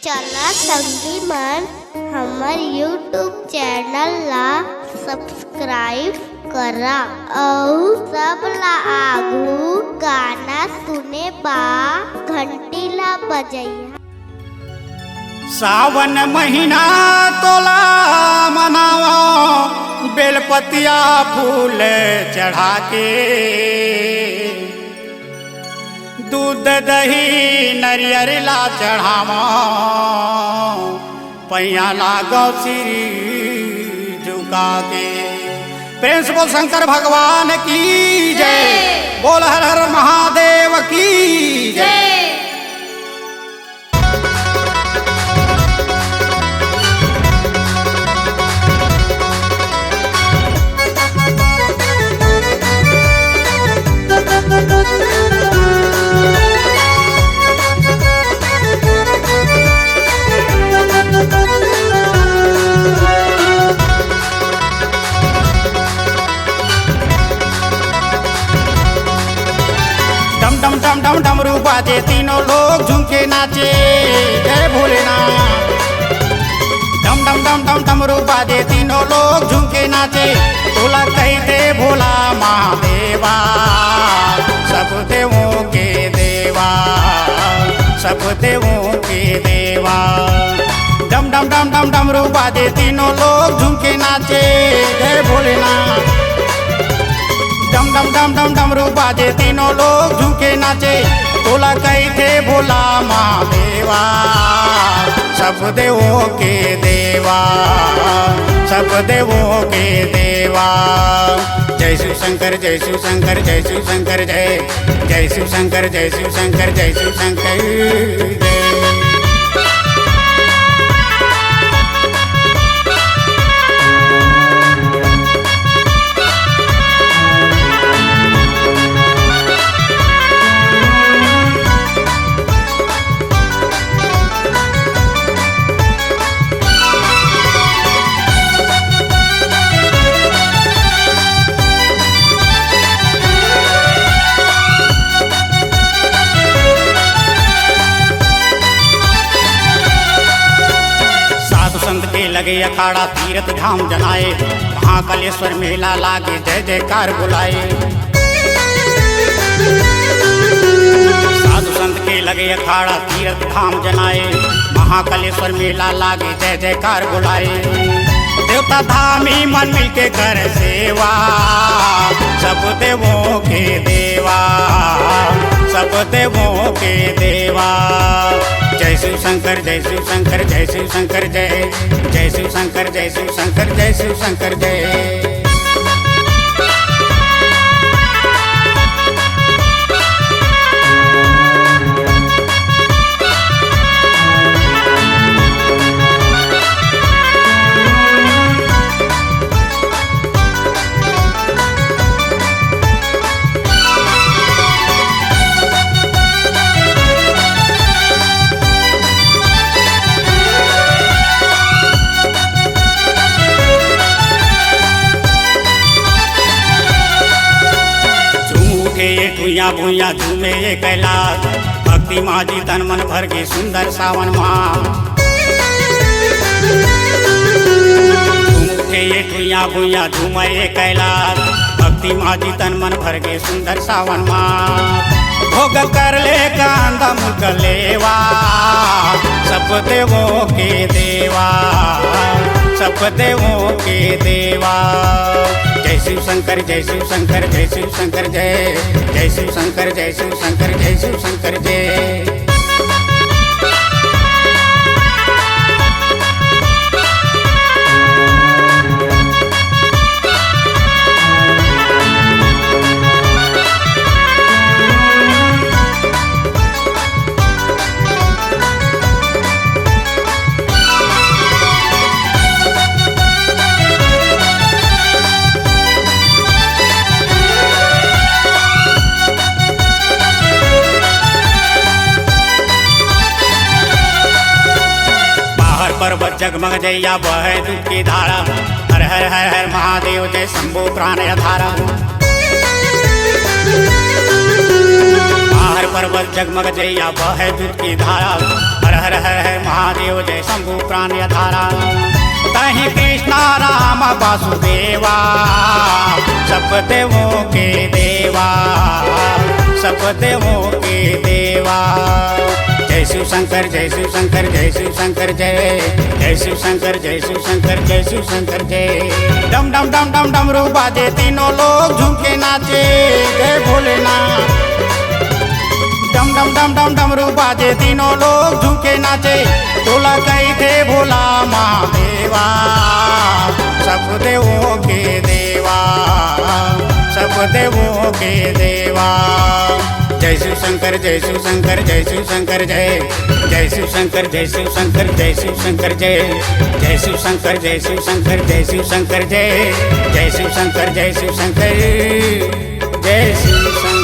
चला संगी मन हमर यूट्यूब चैनल ला सब्सक्राइब करा और सब ला आगू गाना सुने बा घंटी ला बजैया। सावन महीना तोला मनावा बेलपतिया फूल चढ़ा के दूध दही नरियर ला चढ़ावा पैया लागो सिर झुका के। प्रेम से बोल शंकर भगवान की जय, बोल हर हर महादेव की जय। डम डम डम डमरू बाजे तीनों लोग झूम के नाचे जय भोलेनाथ। डम डम डम डम डमरू बाजे तीनों लोग झूम के नाचे तोला कहते भोला महादेवा सब देवों के देवा सब देवों के देवा। डम डम डम डम डमरू बाजे तीनों लोग झूम के नाचे जय भोलेनाथ। डम डम डम डम डमरू बाजे तीनों लोग झुके नाचे तोला कहते भोला महादेवा सब देवों के देवा सब देवों के देवा। जय शिव शंकर जय शिव शंकर जय शिव शंकर जय जय शिव शंकर जय शिव शंकर जय शिव शंकर जय। लगे अखाड़ा तीर्थ धाम जनाए महाकालेश्वर मेला लागे जय जयकार बुलाए। साधु संत के लगे अखाड़ा तीर्थ धाम जनाए महाकालेश्वर मेला लागे जय जयकार बुलाए। देवता धामी मन मिल के कर सेवा सब देवों के देवा सब देवों के देवा। जय शिव शंकर जय शिव शंकर जय शिव शंकर जय जय शिव शंकर जय शिव शंकर जय शिव शंकर जय। भूया भूया झूमे ये कैलाश भक्ति माजी तन मन भर के सुंदर सावन माँ। झूमते ये भूया भूया झूमे ये कैलाश भक्ति माजी तन मन भर के सुंदर सावन माँ। भोग कर ले कांदा मुख लेवा सब देवों के देवा सब देवों के देवा। जय शिव शंकर जय शिव शंकर जय शिव शंकर जय जय शिव शंकर जय शिव शंकर जय शिव शंकर जय। पर्वत जगमग जैया बहे दूध की धारा हर हर हर हर महादेव जय शंभु प्राण धारा। पर्वत जगमग जैया बहे दूध की धारा, हर हर हर महादेव जय शंभु प्राण धारा तहि कृष्णा राम वासुदेवा सब देवों के देवा सब देवों के देवा जय शिव शंकर जय शिव शंकर जय शिव शंकर जय शिव शंकर जय शिव शंकर जय शिव शंकर जय डम डम डम डम डमरू बाजे तीनों लोग झूम के नाचे जय भोलेनाथ डम डम डम डम डमरू बाजे तीनों लोग झूम के नाचे तोला कई थे भोला महादेवा सब देवों के देवा सब देवों के देवा जय शिव शंकर जय शिव शंकर जय शिव शंकर जय शिव शंकर जय शिव शंकर जय शिव शंकर जय शिव शंकर जय शिव शंकर जय शिव शंकर जय शिव शंकर जय शिव शंकर जय शिव शंकर